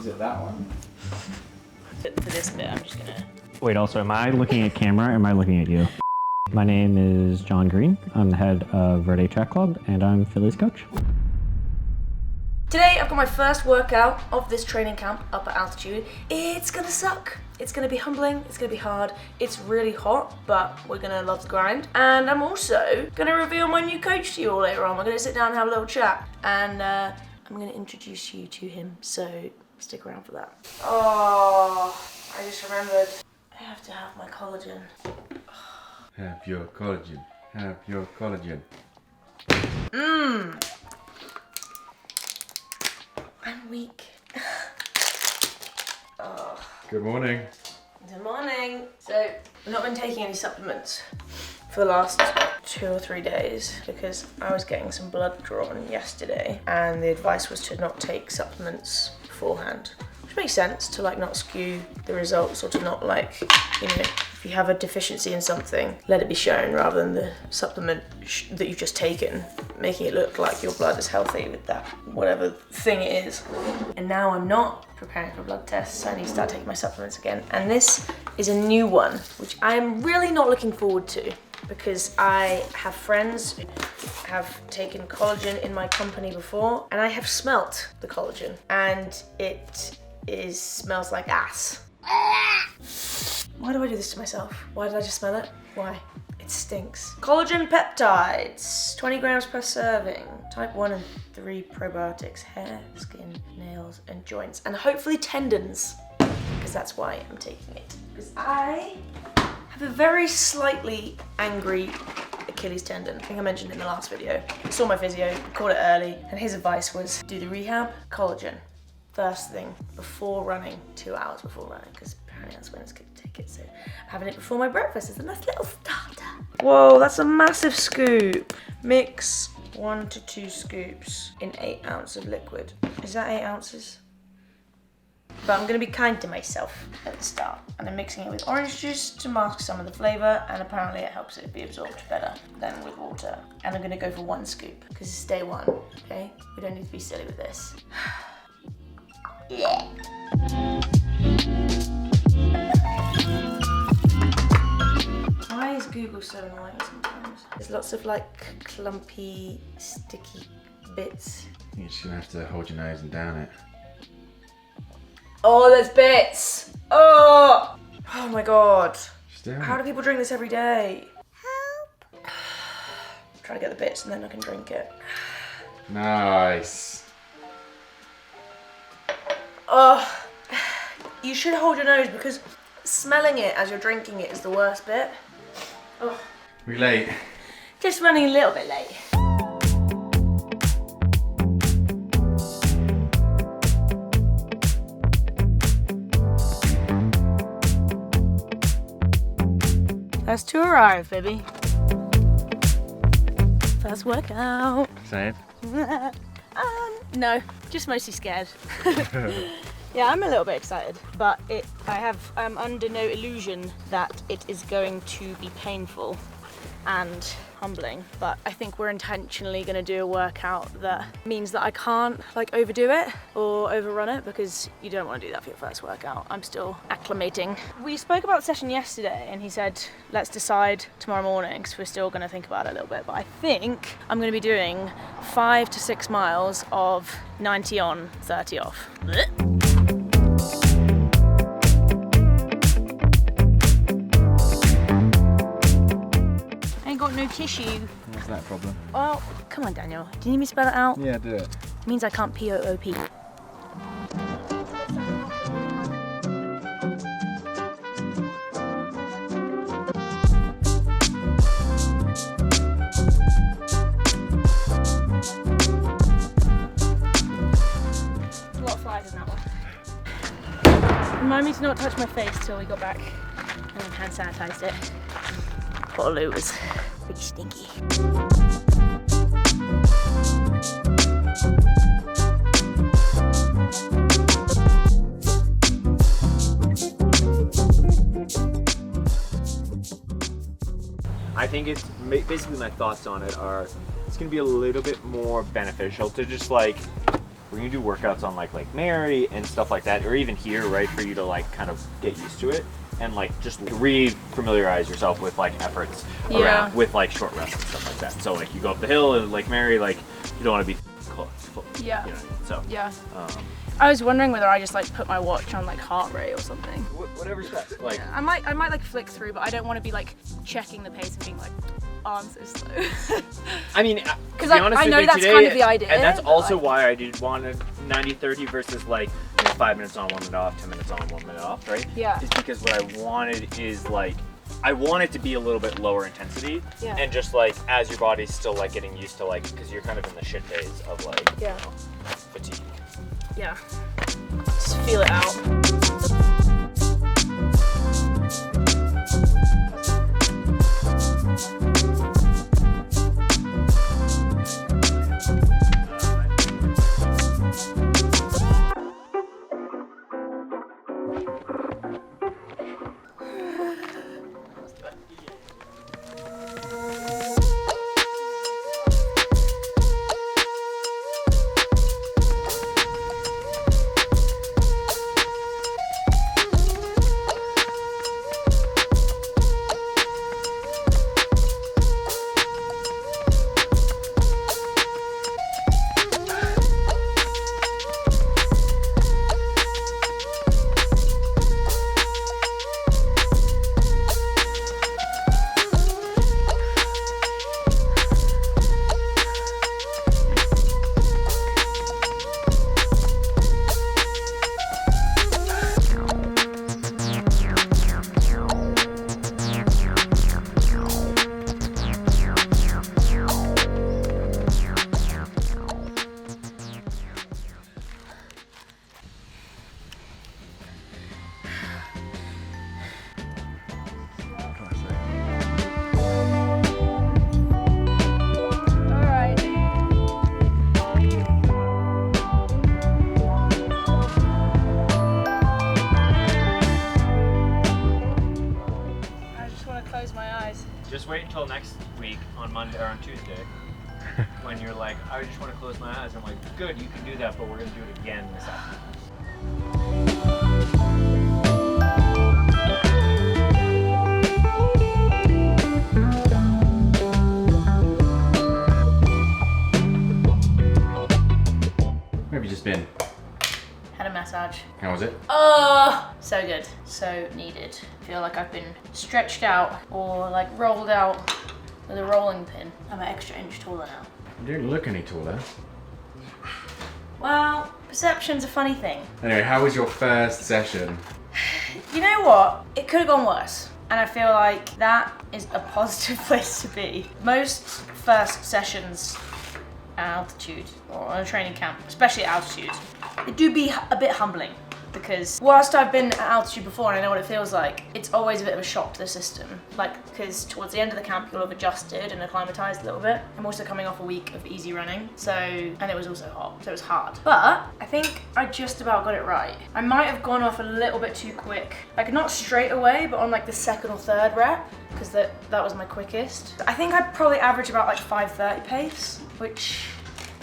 it that one? For this bit, I'm just gonna... Wait, also, am I looking at camera or am I looking at you? My name is John Green. I'm the head of Verde Track Club and I'm Philly's coach. Today I've got my first workout of this training camp up at altitude. It's gonna suck. It's gonna be humbling, it's gonna be hard. It's really hot, but we're gonna love the grind. And I'm also gonna reveal my new coach to you all later on. We're gonna sit down and have a little chat. And I'm gonna introduce you to him, so stick around for that. Oh, I just remembered. I have to have my collagen. Have your collagen. Have your collagen. I'm weak. Oh. Good morning. Good morning. So, I've not been taking any supplements for the last 2 or 3 days because I was getting some blood drawn yesterday and the advice was to not take supplements beforehand. Which makes sense, to like not skew the results or to not like, you know, if you have a deficiency in something, let it be shown rather than the supplement that you've just taken, making it look like your blood is healthy with that, whatever thing it is. And now I'm not preparing for blood tests, so I need to start taking my supplements again. And this is a new one, which I'm really not looking forward to because I have friends who have taken collagen in my company before and I have smelt the collagen and it smells like ass. Why do I do this to myself? Why did I just smell it? Why? It stinks. Collagen peptides, 20 grams per serving. Type 1 and 3 probiotics, hair, skin, nails, and joints. And hopefully tendons, because that's why I'm taking it. Because I have a very slightly angry Achilles tendon. I think I mentioned in the last video. I saw my physio, called it early, and his advice was do the rehab, collagen. First thing, before running, 2 hours before running, because apparently that's when it's good to take it. So having it before my breakfast is a nice little starter. Whoa, that's a massive scoop. Mix 1 to 2 scoops in 8 ounces of liquid. Is that 8 ounces? But I'm gonna be kind to myself at the start. And I'm mixing it with orange juice to mask some of the flavor, and apparently it helps it be absorbed better than with water. And I'm gonna go for 1 scoop, because it's day 1, okay? We don't need to be silly with this. Yeah. Why is Google so annoying sometimes? There's lots of like clumpy, sticky bits. You're just gonna have to hold your nose and down it. Oh, there's bits! Oh! Oh my god. Just down How it. do people drink this every day? Help! I'm trying to get the bits and then I can drink it. Nice. Oh, you should hold your nose because smelling it as you're drinking it is the worst bit. Oh. We late. Just running a little bit late. First to arrive, baby. First workout. Say it. No, just mostly scared. Yeah, I'm a little bit excited, but I'm under no illusion that it is going to be painful and humbling. But I think we're intentionally going to do a workout that means that I can't like overdo it or overrun it because you don't want to do that for your first workout. I'm still acclimating. We spoke about the session yesterday and he said, let's decide tomorrow morning because we're still going to think about it a little bit. But I think I'm going to be doing 5 to 6 miles of 90 on, 30 off. Got no tissue. What's that problem? Oh, come on, Daniel. Do you need me to spell it out? Yeah, do it. It means I can't P-O-O-P. A lot of flies in that one. Remind me to not touch my face till we got back and then hand sanitized it. Poor Lou was pretty stinky. I think it's basically my thoughts on it are it's going to be a little bit more beneficial to just like we're gonna do workouts on like Lake Mary and stuff like that, or even here, right, for you to like kind of get used to it and like just re-familiarize yourself with like efforts around with like short rests and stuff like that. So like you go up the hill in Lake Mary, like you don't want to be full. Yeah. You know what I mean? So yeah. I was wondering whether I just like put my watch on like heart rate or something. Whatever's best. Like I might like flick through, but I don't want to be like checking the pace and being like, oh, I'm so slow. I mean, because I know that's today, kind of the idea. And that's also like, why I did want a 90-30 versus like 5 minutes on, 1 minute off, 10 minutes on, 1 minute off, right? Yeah. Is because what I wanted is like, I want it to be a little bit lower intensity, and just like as your body's still like getting used to like, because you're kind of in the shit phase of like, you know, fatigue. Yeah. Just feel it out. Just wait until next week on Monday or on Tuesday when you're like, I just want to close my eyes. I'm like, good, you can do that, but we're going to do it again this afternoon. Where have you just been? Had a massage. How was it? Oh, so good. So needed. Feel like I've been stretched out or like rolled out with a rolling pin. I'm an extra inch taller now. You don't look any taller. Well, perception's a funny thing. Anyway, how was your first session? You know what? It could have gone worse. And I feel like that is a positive place to be. Most first sessions at altitude or on a training camp, especially at altitude, it do be a bit humbling because whilst I've been at altitude before and I know what it feels like, it's always a bit of a shock to the system. Like, because towards the end of the camp you'll have adjusted and acclimatized a little bit. I'm also coming off a week of easy running, and it was also hot, so it was hard. But I think I just about got it right. I might have gone off a little bit too quick. Like, not straight away, but on like the second or third rep, because that was my quickest. I think I probably averaged about like 5:30 pace, which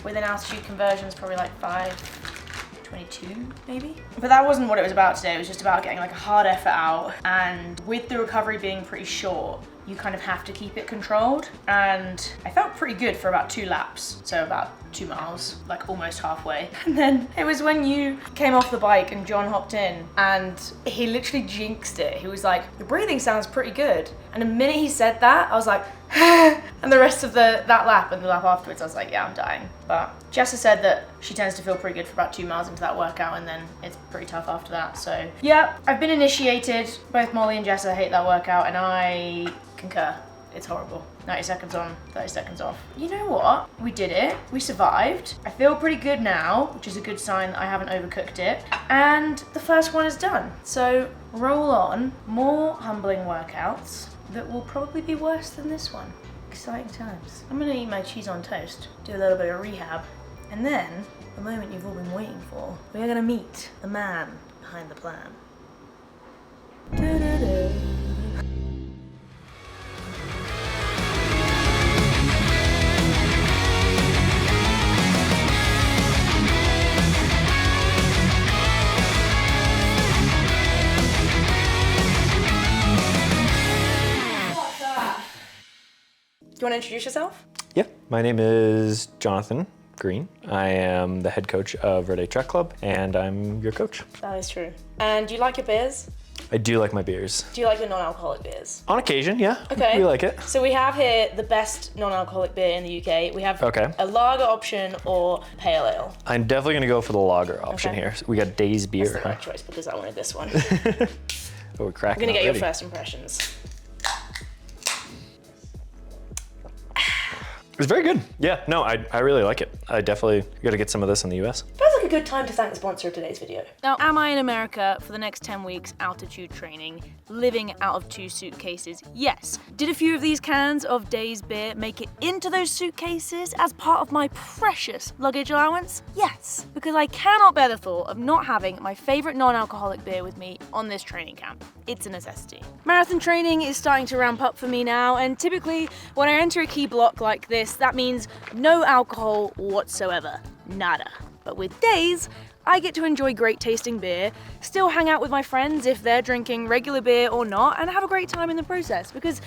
within altitude conversion is probably like 5:22 maybe. But that wasn't what it was about today. It was just about getting like a hard effort out, and with the recovery being pretty short, you kind of have to keep it controlled. And I felt pretty good for about 2 laps, so about 2 miles, like almost halfway. And then it was when you came off the bike and John hopped in and he literally jinxed it. He was like, your breathing sounds pretty good. And the minute he said that, I was like, and the rest of that lap and the lap afterwards, I was like, yeah, I'm dying. But Jessa said that she tends to feel pretty good for about 2 miles into that workout, and then it's pretty tough after that. So yeah, I've been initiated. Both Molly and Jessa hate that workout, and I concur. It's horrible. 90 seconds on, 30 seconds off. You know what? We did it. We survived. I feel pretty good now, which is a good sign that I haven't overcooked it. And the first one is done. So roll on. More humbling workouts that will probably be worse than this one. Exciting times. I'm gonna eat my cheese on toast, do a little bit of rehab, and then, the moment you've all been waiting for, we are gonna meet the man behind the plan. Da-da-da. you want to introduce yourself? Yeah, my name is Jonathan Green. I am the head coach of Verde Track Club, and I'm your coach. That is true. And do you like your beers? I do like my beers. Do you like your non-alcoholic beers? On occasion, yeah. Okay. We like it. So we have here the best non-alcoholic beer in the UK. We have Okay. a lager option or pale ale. I'm definitely gonna go for the lager option Okay. here. So we got Days beer. That's the right choice because I wanted this one. Oh, we're cracking. I'm gonna get your already. first impressions. It's very good. Yeah, no, I really like it. I definitely gotta get some of this in the US. Feels like a good time to thank the sponsor of today's video. Now, am I in America for the next 10 weeks altitude training, living out of 2 suitcases? Yes. Did a few of these cans of Days beer make it into those suitcases as part of my precious luggage allowance? Yes, because I cannot bear the thought of not having my favorite non-alcoholic beer with me on this training camp. It's a necessity. Marathon training is starting to ramp up for me now, and typically when I enter a key block like this, that means no alcohol whatsoever. Nada. But with Days, I get to enjoy great tasting beer, still hang out with my friends if they're drinking regular beer or not, and have a great time in the process, because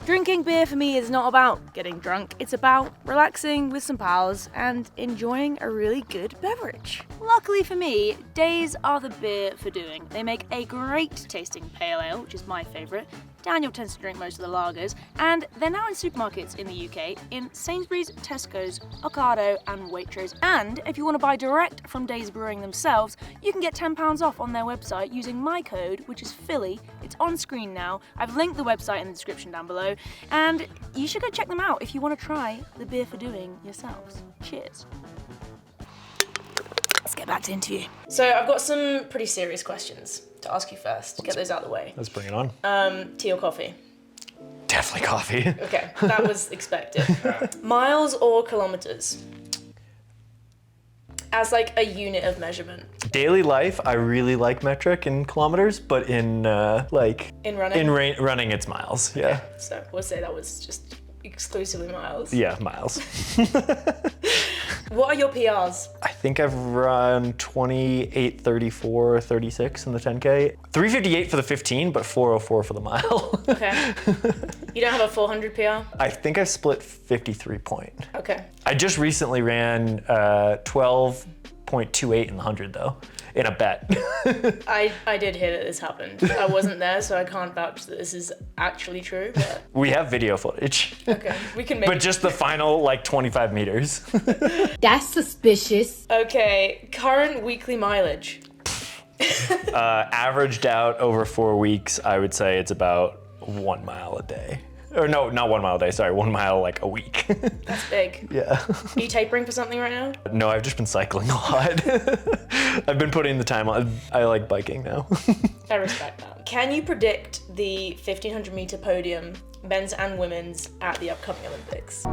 drinking beer for me is not about getting drunk, it's about relaxing with some pals and enjoying a really good beverage. Luckily for me, Days are the beer for doing. They make a great tasting pale ale, which is my favourite. Daniel tends to drink most of the lagers, and they're now in supermarkets in the UK, in Sainsbury's, Tesco's, Ocado and Waitrose. And if you want to buy direct from Days Brewing themselves, you can get £10 off on their website using my code, which is Phily. It's on screen now. I've linked the website in the description down below, and you should go check them out if you want to try the beer for doing yourselves. Cheers. Let's get back to the interview. So I've got some pretty serious questions to ask you first. Get those out of the way. Let's bring it on. Tea or coffee? Definitely coffee. Okay, that was expected. Miles or kilometers? As like a unit of measurement. Daily life, I really like metric in kilometers, but in like In running? running, it's miles. Yeah. So we'll say that was just exclusively miles. Yeah, miles. What are your PRs? I think I've run 28, 34, 36 in the 10K. 358 for the 15, but 404 for the mile. Okay. You don't have a 400 PR? I think I've split 53 point. Okay. I just recently ran 12.28 in the 100 though, in a bet. I did hear that this happened. I wasn't there, so I can't vouch that this is actually true, but We have video footage. okay. We can make But just the final like 25 meters. That's suspicious. Okay, current weekly mileage. Averaged out over 4 weeks, I would say it's about 1 mile a day. Or no, not 1 mile a day, sorry, 1 mile like a week. That's big. Yeah. Are you tapering for something right now? No, I've just been cycling a lot. I've been putting the time on. I like biking now. I respect that. Can you predict the 1500 meter podium, men's and women's, at the upcoming Olympics?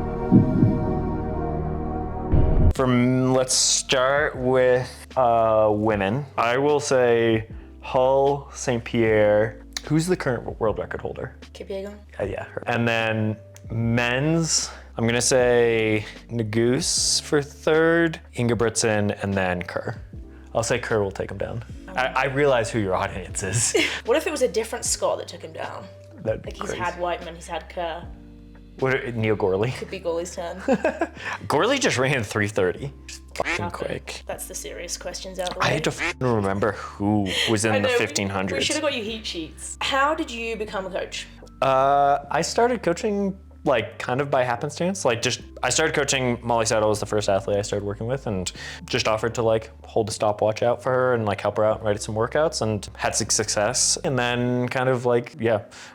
Let's start with women. I will say Hull, St. Pierre. Who's the current world record holder? Kipyegon? Yeah, her. And then men's, I'm gonna say Nagus for third, Ingebrigtsen, and then Kerr. I'll say Kerr will take him down. I realize who your audience is. What if it was a different Scot that took him down? That'd be Like he's crazy. had Whiteman, he's had Kerr. Neil Gorley. Could be Goalie's turn. Gorley just ran 3:30. Just fucking quick. That's the serious questions out of the way. I had to fucking remember who was in the I know, 1500s. We should have got you heat sheets. How did you become a coach? I started coaching like kind of by happenstance. I started coaching. Molly Saddle was the first athlete I started working with, and just offered to like hold a stopwatch out for her and like help her out and write some workouts, and had some success. And then kind of like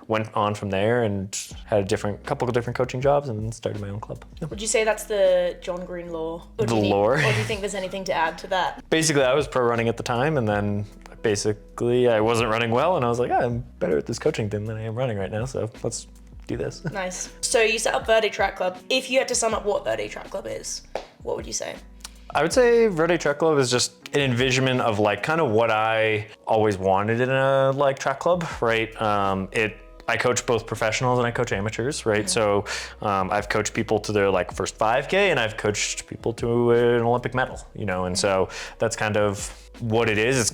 went on from there and had a couple of different coaching jobs, and then started my own club. Yeah. Would you say that's the John Green law? Or do The you think- lore? Or do you think there's anything to add to that? Basically, I was pro running at the time, and then basically I wasn't running well, and I was like, I'm better at this coaching thing than I am running right now, so let's do this. Nice. So you set up Verde Track Club. If you had to sum up what Verde Track Club is, what would you say? I would say Verde Track Club is just an envisionment of like kind of what I always wanted in a like track club, right? I coach both professionals and I coach amateurs, right? So I've coached people to their like first 5K, and I've coached people to an Olympic medal, and so that's kind of what it is. It's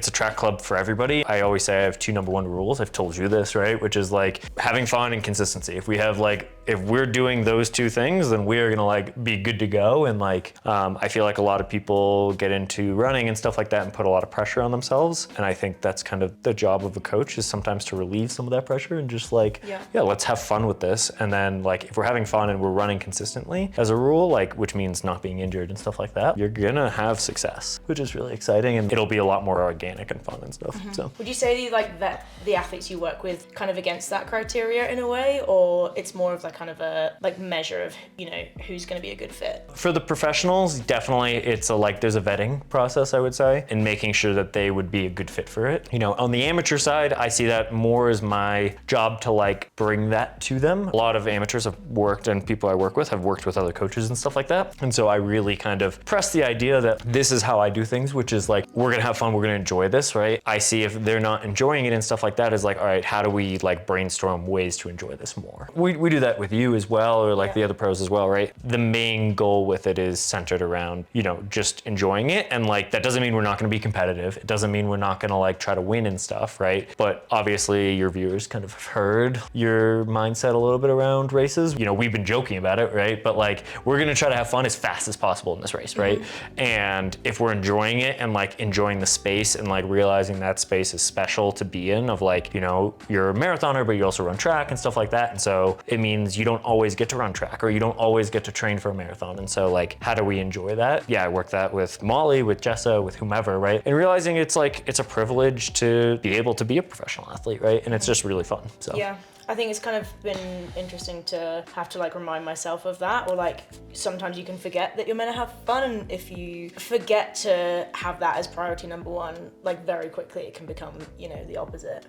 a track club for everybody. I always say I have 2 number 1 rules. I've told you this, right? Which is like having fun and consistency. If we have like if we're doing those two things, then we're gonna like be good to go. And like, I feel like a lot of people get into running and stuff like that and put a lot of pressure on themselves. And I think that's kind of the job of a coach, is sometimes to relieve some of that pressure and just like, yeah, let's have fun with this. And then like, if we're having fun and we're running consistently as a rule, like, which means not being injured and stuff like that, you're gonna have success, which is really exciting. And it'll be a lot more organic and fun and stuff. So would you say like that the athletes you work with kind of against that criteria in a way, or it's more of like kind of a like measure of, you know, who's going to be a good fit? For the professionals, definitely it's a like, there's a vetting process, I would say, and making sure that they would be a good fit for it. You know, on the amateur side, I see that more as my job to like bring that to them. A lot of amateurs have worked, and people I work with have worked with other coaches and stuff like that. And so I really kind of press the idea that this is how I do things, which is like, we're gonna have fun, we're gonna enjoy this, right? I see if they're not enjoying it and stuff like that, is like, all right, how do we like brainstorm ways to enjoy this more? We do that with you as well, or like the other pros as well, right? The main goal with it is centered around, you know, just enjoying it. And like, that doesn't mean we're not gonna be competitive. It doesn't mean we're not gonna like try to win and stuff, right? But obviously your viewers kind of have heard your mindset a little bit around races. You know, we've been joking about it, right? But like, we're gonna try to have fun as fast as possible in this race, right? And if we're enjoying it and like enjoying the space and like realizing that space is special to be in, of like, you know, you're a marathoner, but you also run track and stuff like that. And so it means you don't always get to run track, or you don't always get to train for a marathon. And so like, how do we enjoy that? Yeah, I work that with Molly, with Jessa, with whomever, right? And realizing it's like, it's a privilege to be able to be a professional athlete, right? And it's just really fun, so. Yeah. I think it's kind of been interesting to have to like remind myself of that, or like sometimes you can forget that you're meant to have fun, and if you forget to have that as priority number one, like very quickly it can become, you know, the opposite.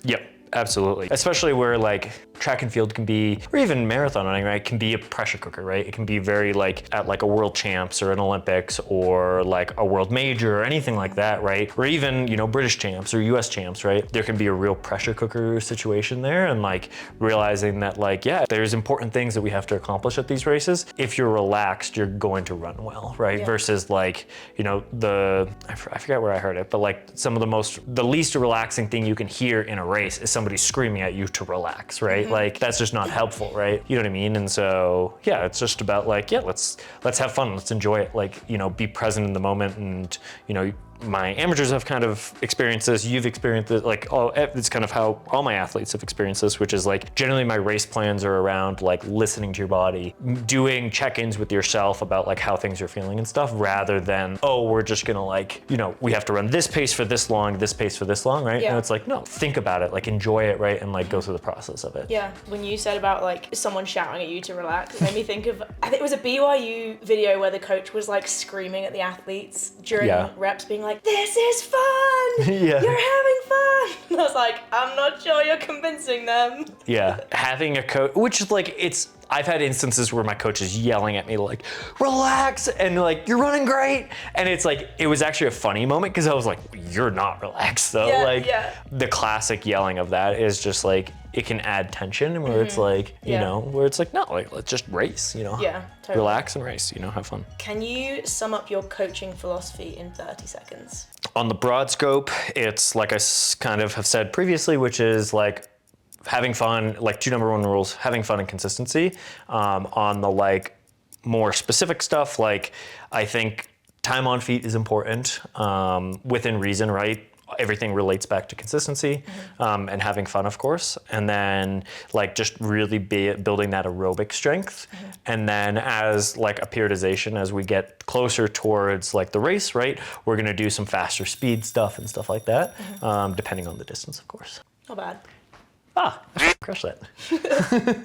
Yep. Absolutely. Especially where like track and field can be, or even marathon running, right, can be a pressure cooker, right? It can be very like at like a world champs or an Olympics or like a world major or anything like that, right? Or even, you know, British champs or US champs, right? There can be a real pressure cooker situation there, and like realizing that like, yeah, there's important things that we have to accomplish at these races. If you're relaxed, you're going to run well, right? Versus like, you know, I forget where I heard it, but like the least relaxing thing you can hear in a race is somebody screaming at you to relax, right? Like, that's just not helpful, right? You know what I mean? And so, yeah, it's just about like, yeah, let's have fun, let's enjoy it, like, you know, be present in the moment. And, you know, my amateurs have kind of experienced this, you've experienced it, like, it's kind of how all my athletes have experienced this, which is like, generally my race plans are around like listening to your body, doing check-ins with yourself about like how things are feeling and stuff, rather than, oh, we're just gonna like, you know, we have to run this pace for this long, this pace for this long, right? And it's like, no, think about it, like enjoy it, right? And like go through the process of it. Yeah, when you said about like someone shouting at you to relax, it made me think of, I think it was a BYU video where the coach was like screaming at the athletes during reps, being like, this is fun! You're having fun! And I was like, I'm not sure you're convincing them. Yeah, having a coach, which is like, I've had instances where my coach is yelling at me like, relax, and like, you're running great. And it's like, it was actually a funny moment because I was like, you're not relaxed though. The classic yelling of that is just like, it can add tension where it's like, you know, where it's like, no, like, let's just race, you know? Yeah, totally. Relax and race, you know, have fun. Can you sum up your coaching philosophy in 30 seconds? On the broad scope, it's like I kind of have said previously, which is like, having fun, like 2 number 1 rules, having fun and consistency. On the like more specific stuff, like I think time on feet is important, within reason, right? Everything relates back to consistency, and having fun, of course. And then like just really building that aerobic strength. And then as like a periodization, as we get closer towards like the race, right? We're gonna do some faster speed stuff and stuff like that, depending on the distance, of course. Not bad. Crush that.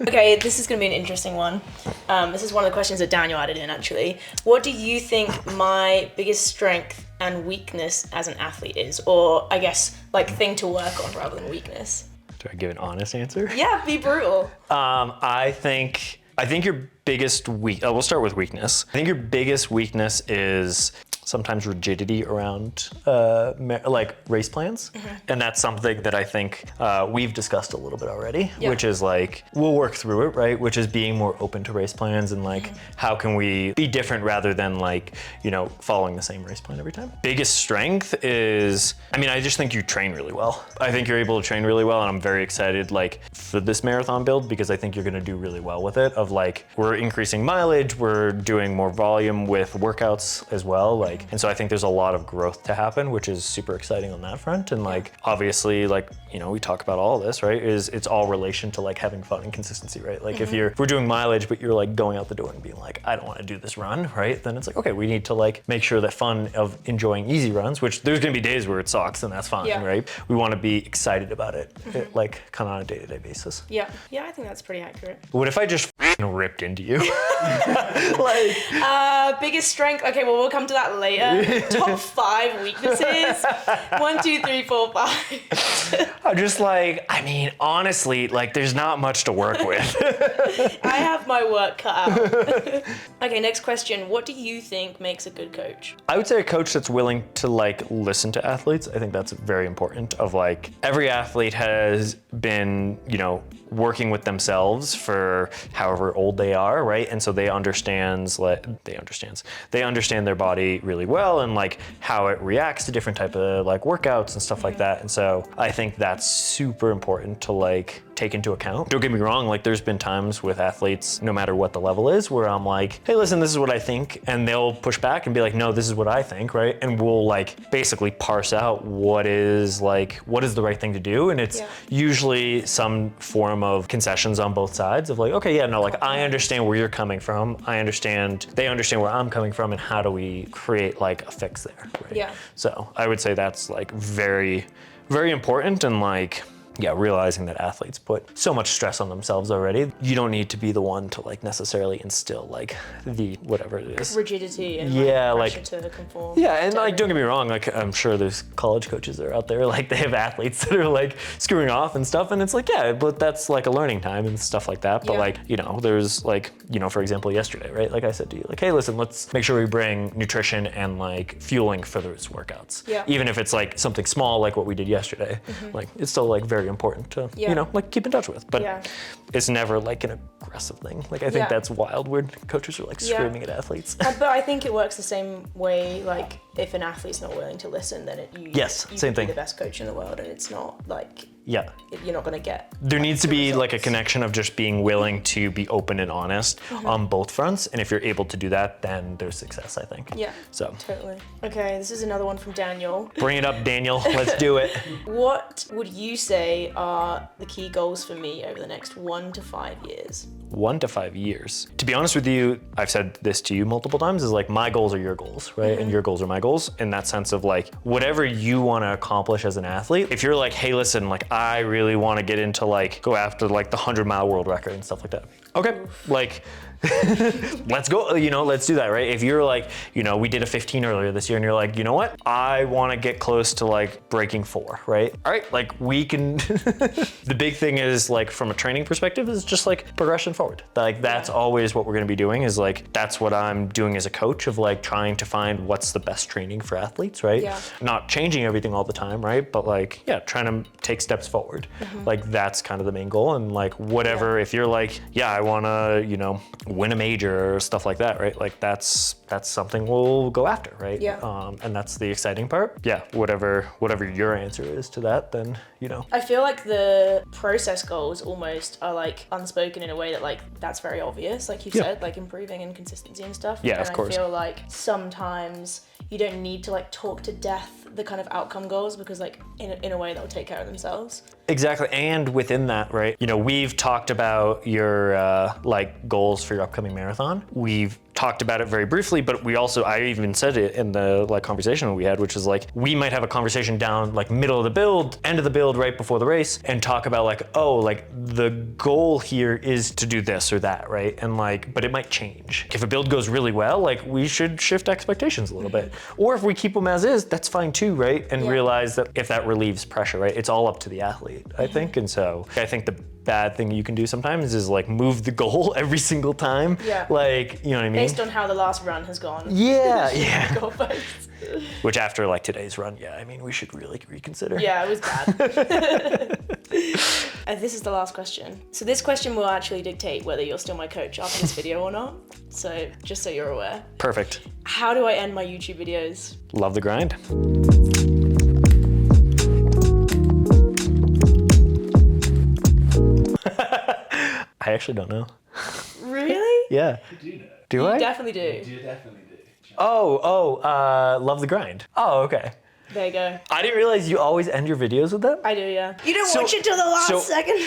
Okay, this is going to be an interesting one. This is one of the questions that Daniel added in, actually. What do you think my biggest strength and weakness as an athlete is? Or, I guess, like, thing to work on rather than weakness? Do I give an honest answer? Yeah, be brutal. I think your biggest we'll start with weakness. I think your biggest weakness is sometimes rigidity around like race plans. And that's something that I think we've discussed a little bit already, which is like, we'll work through it, right? Which is being more open to race plans and like, how can we be different rather than like, you know, following the same race plan every time. Biggest strength is, I mean, I just think you train really well. I think you're able to train really well, and I'm very excited like for this marathon build, because I think you're gonna do really well with it. Of like, we're increasing mileage, we're doing more volume with workouts as well. Like, and so I think there's a lot of growth to happen, which is super exciting on that front. And like, obviously, like, you know, we talk about all of this, right? It's all relation to like having fun and consistency, right? Like if we're doing mileage, but you're like going out the door and being like, I don't want to do this run, right? Then it's like, okay, we need to like make sure that fun of enjoying easy runs, which there's gonna be days where it sucks and that's fine, right? We want to be excited about it, like kind of on a day-to-day basis. Yeah, I think that's pretty accurate. What if I just ripped into you? Like, biggest strength. Okay, well, we'll come to that later. Top 5 weaknesses. 1, 2, 3, 4, 5. I'm just like, I mean, honestly, like, there's not much to work with. I have my work cut out. Okay, next question. What do you think makes a good coach? I would say a coach that's willing to like listen to athletes. I think that's very important. Of like, every athlete has been, you know, working with themselves for however old they are, right? And so they understand their body really well, and like how it reacts to different type of like workouts and stuff like that. And so I think that's super important to like take into account. Don't get me wrong, like there's been times with athletes, no matter what the level is, where I'm like, hey, listen, this is what I think. And they'll push back and be like, no, this is what I think, right? And we'll like basically parse out what is the right thing to do. And it's usually some form of concessions on both sides of like, okay, yeah, no, like I understand where you're coming from. They understand where I'm coming from, and how do we create like a fix there, right? Yeah. So I would say that's like very, very important. And like, yeah, realizing that athletes put so much stress on themselves already. You don't need to be the one to like necessarily instill like the whatever it is. Rigidity and pressure to conform. Yeah, and like don't get me wrong, like I'm sure there's college coaches that are out there, like they have athletes that are like screwing off and stuff, and it's like, yeah, but that's like a learning time and stuff like that. But like, you know, there's like, you know, for example, yesterday, right? Like I said to you, like, hey, listen, let's make sure we bring nutrition and like fueling for those workouts. Yeah. Even if it's like something small like what we did yesterday, like it's still like very important to, you know, like keep in touch with. But it's never like an aggressive thing. Like I think that's wild when coaches are like screaming at athletes. But I think it works the same way, like if an athlete's not willing to listen, then you same thing. be the best coach in the world, and it's not like Yeah. You're not going to get. There needs to be like a connection of just being willing to be open and honest on both fronts. And if you're able to do that, then there's success, I think. Yeah. So. Totally. Okay, this is another one from Daniel. Bring it up, Daniel. Let's do it. What would you say are the key goals for me over the next 1 to 5 years? 1 to 5 years. To be honest with you, I've said this to you multiple times, is like my goals are your goals, right? And your goals are my goals, in that sense of like whatever you want to accomplish as an athlete. If you're like, hey, listen, like I really want to get into like go after like the 100-mile world record and stuff like that. Okay, like let's go, you know, let's do that, right? If you're like, you know, we did a 15 earlier this year and you're like, you know what? I want to get close to like breaking 4, right? All right, like we can, the big thing is like from a training perspective is just like progression forward. Like that's always what we're going to be doing, is like, that's what I'm doing as a coach, of like trying to find what's the best training for athletes, right? Yeah. Not changing everything all the time, right? But like, yeah, trying to take steps forward. Like that's kind of the main goal. And like whatever, if you're like, yeah, I want to, you know, win a major or stuff like that, right? Like that's something we'll go after, right? Yeah. And that's the exciting part. Yeah, whatever your answer is to that, then, you know. I feel like the process goals almost are like unspoken in a way that like that's very obvious, like you said, like improving and consistency and stuff. Yeah, and of course. I feel like sometimes you don't need to like talk to death the kind of outcome goals, because like in a way they'll take care of themselves. Exactly. And within that, right, you know, we've talked about your like goals for your upcoming marathon. We've talked about it very briefly, but I even said it in the like conversation we had, which is like, we might have a conversation down like middle of the build, end of the build, right before the race, and talk about like, oh, like the goal here is to do this or that, right? And like, but it might change. If a build goes really well, like we should shift expectations a little bit. Or if we keep them as is, that's fine too, right? And realize that if that relieves pressure, right? It's all up to the athlete, I think. And so I think the bad thing you can do sometimes is like move the goal every single time. Yeah. Like, you know what I mean? Based on how the last run has gone. Yeah, yeah. Goalposts. Which after like today's run, yeah, I mean, we should really reconsider. Yeah, it was bad. This is the last question. So this question will actually dictate whether you're still my coach after this video or not. So just so you're aware. Perfect. How do I end my YouTube videos? Love the grind. I actually don't know. Really? Yeah. Do I? You definitely do. You definitely do. Love the grind. Oh, okay. There you go. I didn't realize you always end your videos with that. I do, yeah. You don't So- watch it till the last so- second.